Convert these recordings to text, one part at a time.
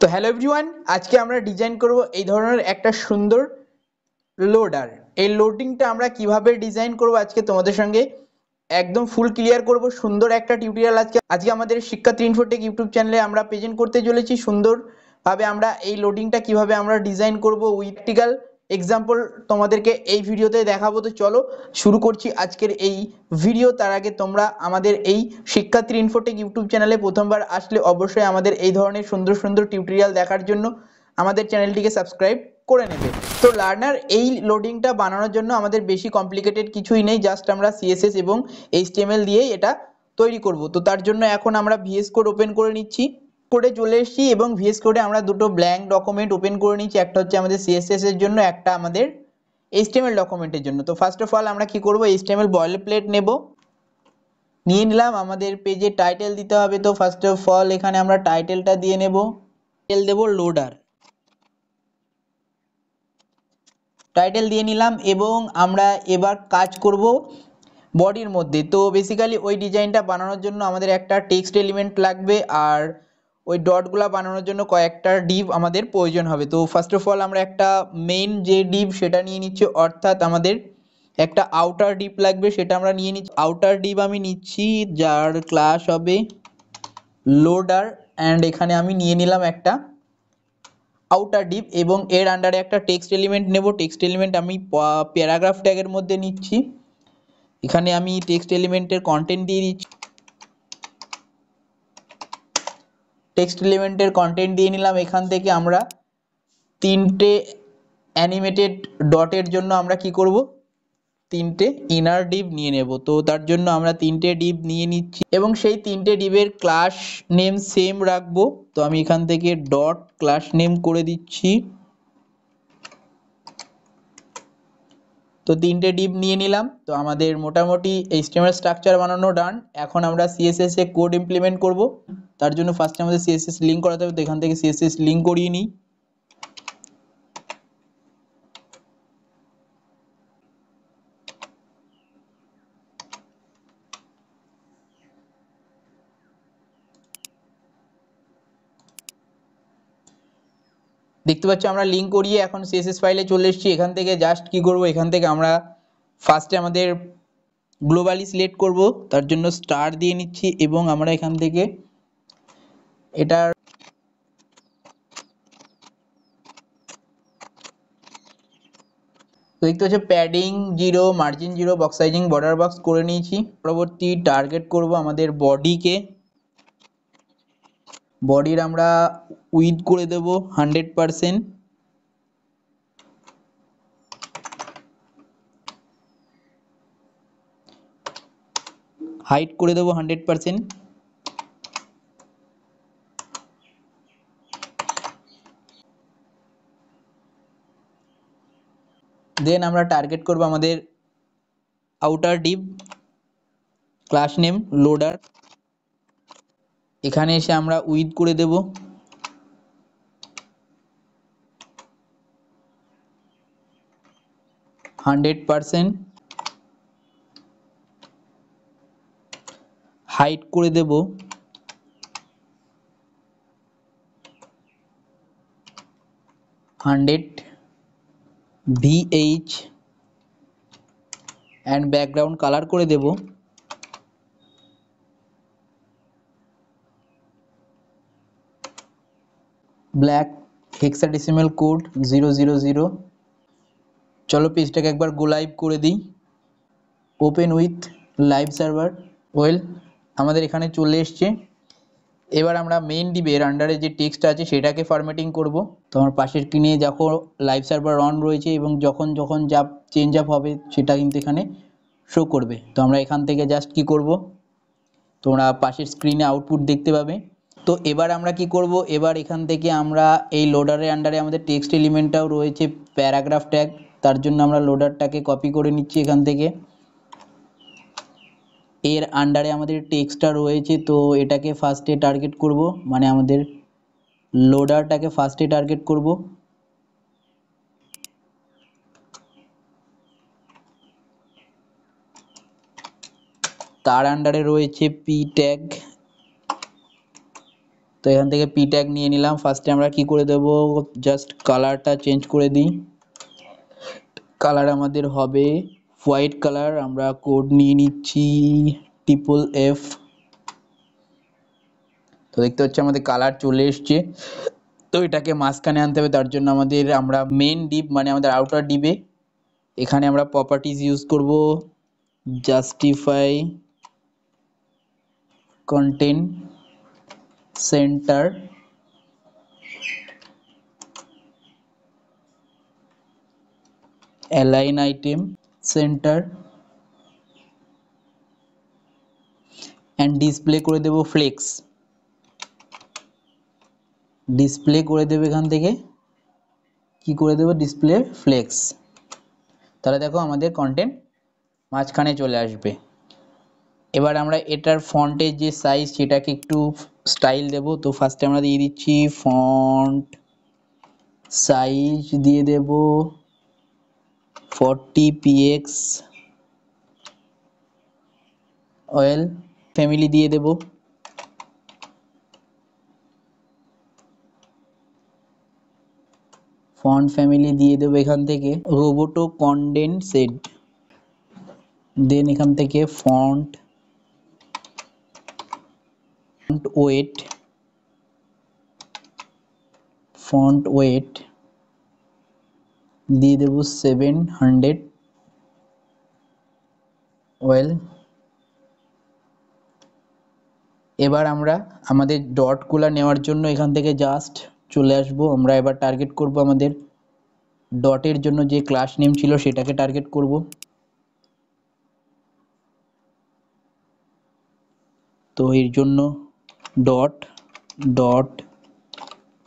তো hello everyone, আজকে আমরা ডিজাইন করব এই ধরনের একটা সুন্দর লোডার। এই লোডিংটা আমরা কিভাবে ডিজাইন করব আজকে তোমাদের সঙ্গে একদম ফুল ক্লিয়ার করব। সুন্দর একটা টিউটোরিয়াল আজকে আমাদের শিক্ষার্থী ইনফোটেক ইউটিউব চ্যানেলে আমরা প্রেজেন্ট করতে চলেছি। সুন্দরভাবে আমরা এই লোডিংটা কিভাবে আমরা ডিজাইন করব উইথ প্র্যাকটিক্যাল এক্সাম্পল তোমাদেরকে এই ভিডিওতে দেখাবো। তো চলো শুরু করছি আজকের এই ভিডিও। তার আগে তোমরা আমাদের এই শিক্ষার্থী ইনফোটেক ইউটিউব চ্যানেলে প্রথমবার আসলে অবশ্যই আমাদের এই ধরনের সুন্দর সুন্দর টিউটোরিয়াল দেখার জন্য আমাদের চ্যানেলটিকে সাবস্ক্রাইব করে নেবে। তো লার্নার এই লোডিংটা বানানোর জন্য আমাদের বেশি কমপ্লিকেটেড কিছুই নেই, জাস্ট আমরা সিএসএস এবং এইচটিএমএল দিয়েই এটা তৈরি করব। তো তার জন্য এখন আমরা ভিএস কোড ওপেন করে নিচ্ছি, কোডে চলে এসেছি এবং ভিএস কোডে আমরা দুটো ব্ল্যাঙ্ক ডকুমেন্ট ওপেন করে নিচ্ছি। একটা হচ্ছে আমাদের সিএসএস এর জন্য, একটা আমাদের এইচটিএমএল ডকুমেন্টের জন্য। তো ফার্স্ট অফ অল আমরা কি করব, এইচটিএমএল বয়লারপ্লেট নেব, নিয়ে নিলাম। আমাদের পেজে টাইটেল দিতে হবে, তো ফার্স্ট অফ অল এখানে আমরা টাইটেলটা দিয়ে নেব। টাইটেল দেব লোডার, টাইটেল দিয়ে নিলাম এবং আমরা এবার কাজ করব বডির মধ্যে। তো বেসিক্যালি ওই ডিজাইনটা বানানোর জন্য আমাদের একটা টেক্সট এলিমেন্ট লাগবে, আর ওই ডটগুলো বানানোর জন্য কয়েকটা ডিভ আমাদের প্রয়োজন হবে। তো ফার্স্ট অফ অল আমরা একটা মেইন যে ডিভ সেটা নিয়ে নিচ্ছি, অর্থাৎ আমাদের একটা আউটার ডিভ লাগবে, সেটা আমরা নিয়ে নিচ্ছি। আউটার ডিভ আমি নিচ্ছি যার ক্লাস হবে লোডার, অ্যান্ড এখানে আমি নিয়ে নিলাম একটা আউটার ডিভ এবং এর আন্ডারে একটা টেক্সট এলিমেন্ট নেব। টেক্সট এলিমেন্ট আমি প্যারাগ্রাফ ট্যাগের মধ্যে নিচ্ছি। এখানে আমি টেক্সট এলিমেন্টের কন্টেন্ট দিয়ে দিচ্ছি, টেক্সট এলিমেন্টের কন্টেন্ট দিয়ে নিলাম। এখান থেকে আমরা তিনটে অ্যানিমেটেড ডটের জন্য আমরা কি করব, তিনটে ইনার ডিভ নিয়ে নেব। তো তার জন্য আমরা তিনটে ডিভ নিয়ে নিচ্ছি এবং সেই তিনটে ডিভের ক্লাস নেম সেম রাখবো। তো আমি এখান থেকে ডট ক্লাস নেম করে দিচ্ছি। তো তিনটে ডিভ নিয়ে নিলাম। তো আমাদের মোটামুটি এইচটিএমএল স্ট্রাকচার বানানো ডান। এখন আমরা সিএসএস এ কোড ইমপ্লিমেন্ট করব। তার জন্য ফার্স্টে আমাদের সিএসএস লিঙ্ক করাতে হবে, তো এখান থেকে সিএসএস লিঙ্ক করিয়ে নিই। দেখতে পাচ্ছ আমরা লিঙ্ক করিয়ে এখন সিএসএস ফাইলে চলে এসেছি। এখান থেকে জাস্ট কি করব, এখান থেকে আমরা ফার্স্টে আমাদের গ্লোবালি সিলেক্ট করব, তার জন্য স্টার দিয়ে নিচ্ছি এবং আমরা এখান থেকে এটার দেখতে পাচ্ছ padding 0, margin 0, box sizing border box করে নিয়েছি। পরবর্তী টার্গেট করব আমাদের বডিকে। বডির আমরা উইথ করে দেব 100%, হাইট করে দেব 100%, দেন আমরা টার্গেট করব আমাদের outer Depp, class name loader. এখানে এসে আমরা উইথ করে দেব 100%, হাইট করে দেব 100 VH, অ্যান্ড ব্যাকগ্রাউন্ড কালার করে দেব ব্ল্যাক, হেক্সাডেসিমাল কোড 000। চলো পেজটাকে একবার গো লাইভ করে দিই। Open with live server. Well আমাদের এখানে চলে এসছে। এবার আমরা মেইন ডিভের আন্ডারে যে টেক্সট আছে সেটাকে ফরম্যাটিং করব। তো আমার পাশের স্ক্রিনে যখন লাইভ সার্ভার অন রয়েছে এবং যখন যখন যা চেঞ্জ আপ হবে সেটা কিন্তু এখানে শো করবে। তো আমরা এখান থেকে জাস্ট কি করব, তোমরা পাশের স্ক্রিনে আউটপুট দেখতে পাবে। তো এবার আমরা কি করব, এবার এখান থেকে আমরা এই লোডারের আন্ডারে আমাদের টেক্সট এলিমেন্টটাও রয়েছে প্যারাগ্রাফ ট্যাগ, তার জন্য আমরা লোডারটাকে কপি করে নিচ্ছি এখান থেকে। এর আন্ডারে আমাদের টেক্সটটা রয়েছে, তো এটাকে ফার্স্টে টার্গেট করব, মানে আমাদের লোডারটাকে ফার্স্টে টার্গেট করব। তার আন্ডারে রয়েছে পি ট্যাগ, তো এখান থেকে পি ট্যাগ নিয়ে নিলাম। ফার্স্টে আমরা কি করে দেব, জাস্ট কালারটা চেঞ্জ করে দিই। কালার আমাদের হবে হোয়াইট কালার। আমরা কোড নিয়ে নিচ্ছি FFF। তো দেখতে হচ্ছে আমাদের কালার চলে এসছে। তো এটাকে মাঝখানে আনতে হবে, তার জন্য আমরা মেন ডিপ মানে আমাদের আউটার ডিপে এখানে আমরা প্রপার্টিজ ইউজ করব, justify content centre, align item centre and display করে দেব ফ্লেক্স। ডিসপ্লে করে দেব, এখান থেকে কি করে দেব, ডিসপ্লে ফ্লেক্স। তাহলে দেখো আমাদের কন্টেন্ট মাঝখানে চলে আসবে। এবার আমরা এটার ফন্টের যে সাইজ সেটাকে একটু স্টাইল দেব। তো ফার্স্টে আমরা দিয়ে দিচ্ছি ফন্ট সাইজ দিয়ে দেব 40 px, অয়েল ফ্যামিলি দিয়ে দেব, ফন্ট ফ্যামিলি দিয়ে দেব এখান থেকে রোবোটো কন্ডেনসেট। দেন এখান থেকে ফন্ট ওয়েট, ফন্ট ওয়েট দিয়ে দেব 700, ওয়েল। এবার আমরা আমাদের ডটগুলো নেওয়ার জন্য এখান থেকে জাস্ট চলে আসব। আমরা এবার টার্গেট করব আমাদের ডটের জন্য যে ক্লাস নেম ছিল সেটাকে টার্গেট করব। তো এর জন্য ডট ডট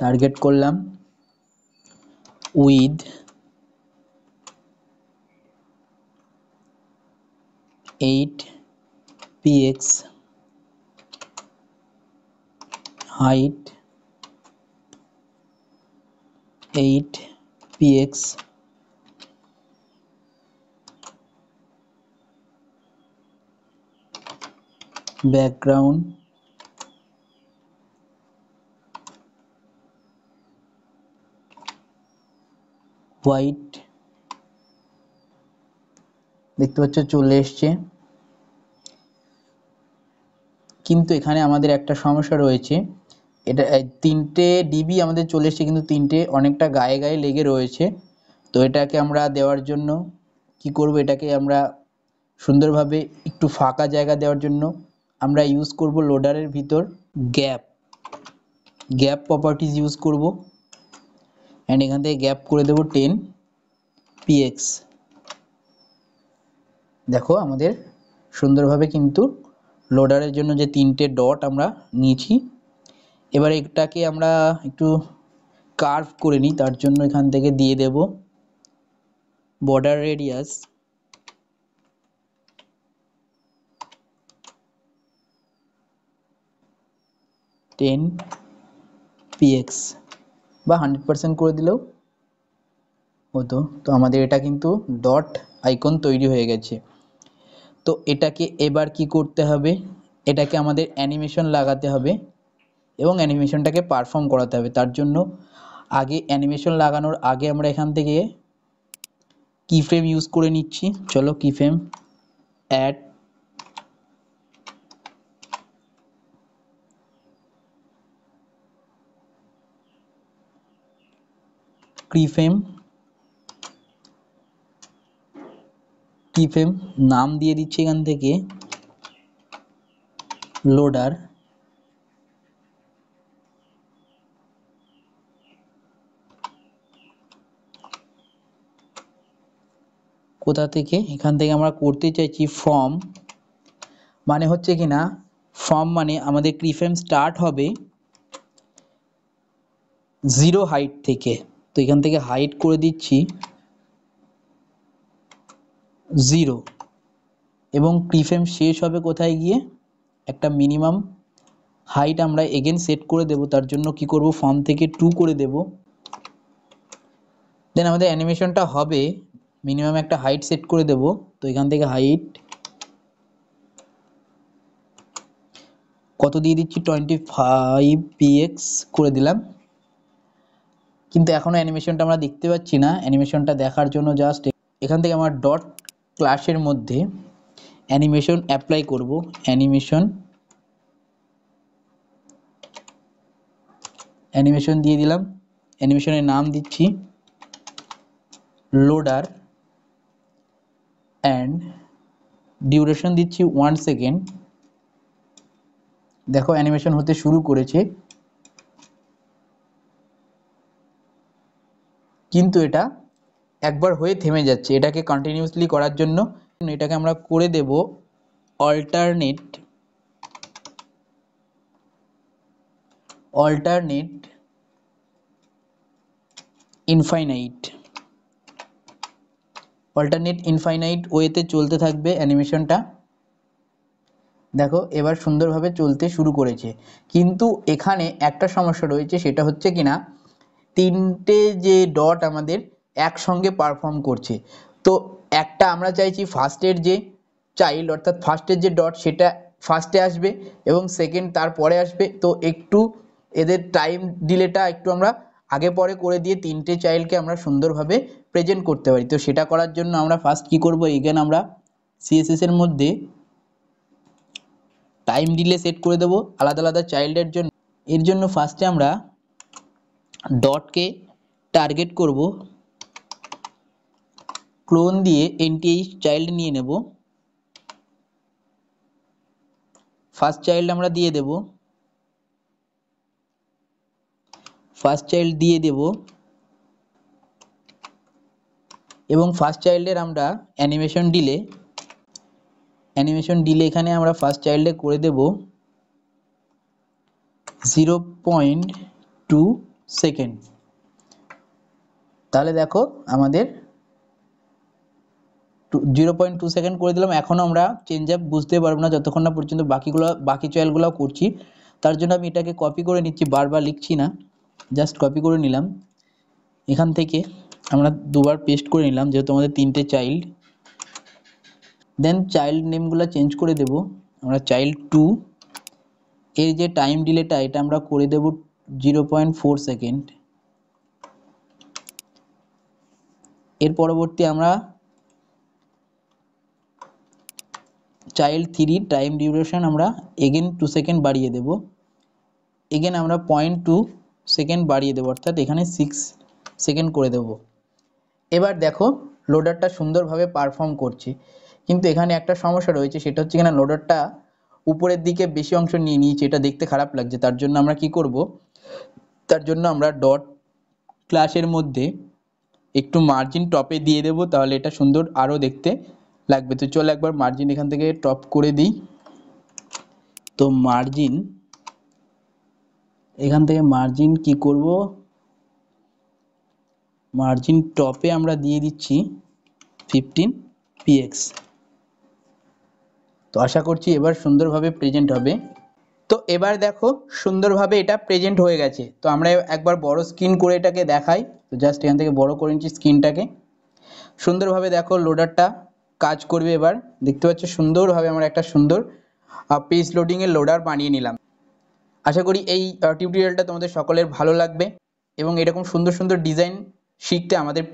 টার্গেট করলাম with 8 px, height 8 px, background white. দেখতে পাচ্ছ চলে এসছে, কিন্তু এখানে আমাদের একটা সমস্যা রয়েছে। এটা 3টে ডিবি আমাদের চলে এসছে, কিন্তু 3টে অনেকটা গায়ে গায়ে লেগে রয়েছে। তো এটাকে আমরা দেওয়ার জন্য কি করব, এটাকে আমরা সুন্দরভাবে একটু ফাঁকা জায়গা দেওয়ার জন্য আমরা ইউজ করব লোডারের ভিতর গ্যাপ গ্যাপ প্রপার্টিজ ইউজ করব। অ্যান্ড এখান থেকে গ্যাপ করে দেব 10 px। দেখো আমাদের সুন্দরভাবে কিন্তু লোডারের জন্য যে 3টে ডট আমরা নিয়েছি, এবার এটাকে আমরা একটু কার্ভ করে নিই। তার জন্য এখান থেকে দিয়ে দেব বর্ডার রেডিয়াস 10 px বা 100% করে দিলেও হতো। তো আমাদের এটা কিন্তু ডট আইকন তৈরি হয়ে গেছে। তো এটাকে এবার কি করতে হবে, এটাকে আমাদের অ্যানিমেশন লাগাতে হবে এবং অ্যানিমেশনটাকে পারফর্ম করাতে হবে। তার জন্য আগে অ্যানিমেশন লাগানোর আগে আমরা এখান থেকে কিফ্রেম ইউজ করে নিচ্ছি। চলো কিফ্রেম অ্যাড, কিফ্রেম নাম দিয়ে দিচ্ছি এখান থেকে লোডার। কোথা থেকে, এখান থেকে আমরা করতে চাইছি ফ্রম, মানে হচ্ছে কি না, ফ্রম মানে আমাদের কিফ্রেম স্টার্ট হবে 0 হাইট থেকে। তো এখান থেকে হাইট করে দিচ্ছি 0 এবং কিফ্রেম শেষ হবে কোথায় গিয়ে, একটা মিনিমাম হাইট আমরা এগেন সেট করে দেব। তার জন্য কি করব, ফর্ম থেকে 2 করে দেব। দেন আমাদের অ্যানিমেশনটা হবে, মিনিমাম একটা হাইট সেট করে দেব। তো এখান থেকে হাইট কত দিয়ে দিচ্ছি 25px করে দিলাম, কিন্তু এখনো অ্যানিমেশনটা আমরা দেখতে পাচ্ছি না। অ্যানিমেশনটা দেখার জন্য জাস্ট এখান থেকে আমার ডট ক্লাসের মধ্যে অ্যানিমেশন অ্যাপ্লাই করব। অ্যানিমেশন দিয়ে দিলাম, অ্যানিমেশনের নাম দিচ্ছি লোডার অ্যান্ড ডিউরেশন দিচ্ছি 1 সেকেন্ড। দেখো অ্যানিমেশন হতে শুরু করেছে, কিন্তু এটা একবার হয়ে থেমে যাচ্ছে। এটাকে কন্টিনিউয়াসলি করার জন্য এটাকে আমরা করে দেব অল্টারনেট ইনফাইনাইট ওয়েতে চলতে থাকবে অ্যানিমেশনটা। দেখো এবার সুন্দরভাবে চলতে শুরু করেছে, কিন্তু এখানে একটা সমস্যা রয়েছে, সেটা হচ্ছে কিনা তিনটে যে ডট আমাদের একসঙ্গে পারফর্ম করছে। তো একটা আমরা চাইছি ফার্স্টের যে চাইল্ড অর্থাৎ ফার্স্টের যে ডট সেটা ফার্স্টে আসবে এবং সেকেন্ড তারপরে আসবে। তো একটু এদের টাইম ডিলেটা একটু আমরা আগে পরে করে দিয়ে তিনটে চাইল্ডকে আমরা সুন্দরভাবে প্রেজেন্ট করতে পারি। তো সেটা করার জন্য আমরা ফার্স্ট কি করব, এগেন আমরা সিএসএস এর মধ্যে টাইম ডিলে সেট করে দেব আলাদা আলাদা চাইল্ডের জন্য। এর জন্য ফার্স্টে আমরা ডটকে টার্গেট করব, ক্লোন দিয়ে এনটিএইচ চাইল্ড নিয়ে নেব। ফার্স্ট চাইল্ড আমরা দিয়ে দেব, এবং ফার্স্ট চাইল্ডের আমরা অ্যানিমেশন ডিলে এখানে আমরা ফার্স্ট চাইল্ডে করে দেব 0.2 সেকেন্ড। তাহলে দেখো আমাদের 0.2 সেকেন্ড করে দিলাম। এখনও আমরা চেঞ্জ আপ বুঝতে পারবো না যতক্ষণ না পর্যন্ত বাকি চাইল্ডগুলো করছি। তার জন্য আমি এটাকে কপি করে নিচ্ছি, বারবার লিখছি না, জাস্ট কপি করে নিলাম। এখান থেকে আমরা দুবার পেস্ট করে নিলাম যেহেতু আমাদের তিনটে চাইল্ড। দেন চাইল্ড নেমগুলো চেঞ্জ করে দেব। আমরা চাইল্ড 2 এর যে টাইম ডিলেটা এটা আমরা করে দেব 0.4 সেকেন্ড। এর পরবর্তী আমরা চাইল্ড 3 টাইম ডিউরেশন আমরা এগেন 2 সেকেন্ড বাড়িয়ে দেব। এগেন আমরা 0.2 সেকেন্ড বাড়িয়ে দেব, অর্থাৎ এখানে 6 সেকেন্ড করে দেব। এবার দেখো লোডারটা সুন্দরভাবে পারফর্ম করছে, কিন্তু এখানে একটা সমস্যা রয়েছে, সেটা হচ্ছে কিনা লোডারটা উপরের দিকে বেশি অংশ নিয়ে নিয়েছে, এটা দেখতে খারাপ লাগছে। তার জন্য আমরা কি করব, তার জন্য আমরা ডট ক্লাসের মধ্যে একটু মার্জিন টপে দিয়ে দেব, তাহলে এটা সুন্দর আরও দেখতে লাগবে। তো চলো একবার মার্জিন এখান থেকে টপ করে দিই। তো মার্জিন এখান থেকে মার্জিন কি করব, মার্জিন টপে আমরা দিয়ে দিচ্ছি 15px। তো আশা করছি এবার সুন্দরভাবে প্রেজেন্ট হবে। তো এবার দেখো সুন্দরভাবে এটা প্রেজেন্ট হয়ে গেছে। তো আমরা একবার বড় স্ক্রিন করে এটাকে দেখাই। তো জাস্ট এখান থেকে বড় করে নিচ্ছি স্ক্রিনটাকে। সুন্দরভাবে দেখো লোডারটা কাজ করবে। এবার দেখতে পাচ্ছ সুন্দরভাবে আমরা একটা সুন্দর পেজ লোডিংয়ের লোডার বানিয়ে নিলাম। আশা করি এই টিউটোরিয়ালটা তোমাদের সকলের ভালো লাগবে এবং এরকম সুন্দর সুন্দর ডিজাইন শিখতে আমাদের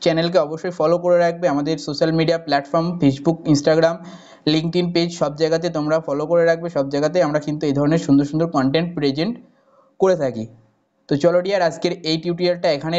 চ্যানেলকে অবশ্যই ফলো করে রাখবে। আমাদের social media platform Facebook, Instagram, LinkedIn page সব জায়গাতে তোমরা ফলো করে রাখবে। সব জায়গাতে আমরা কিন্তু এই ধরনের সুন্দর সুন্দর কন্টেন্ট প্রেজেন্ট করে থাকি। তো চলো ডিয়ার, আজকের এই টিউটোরিয়ালটা এখানে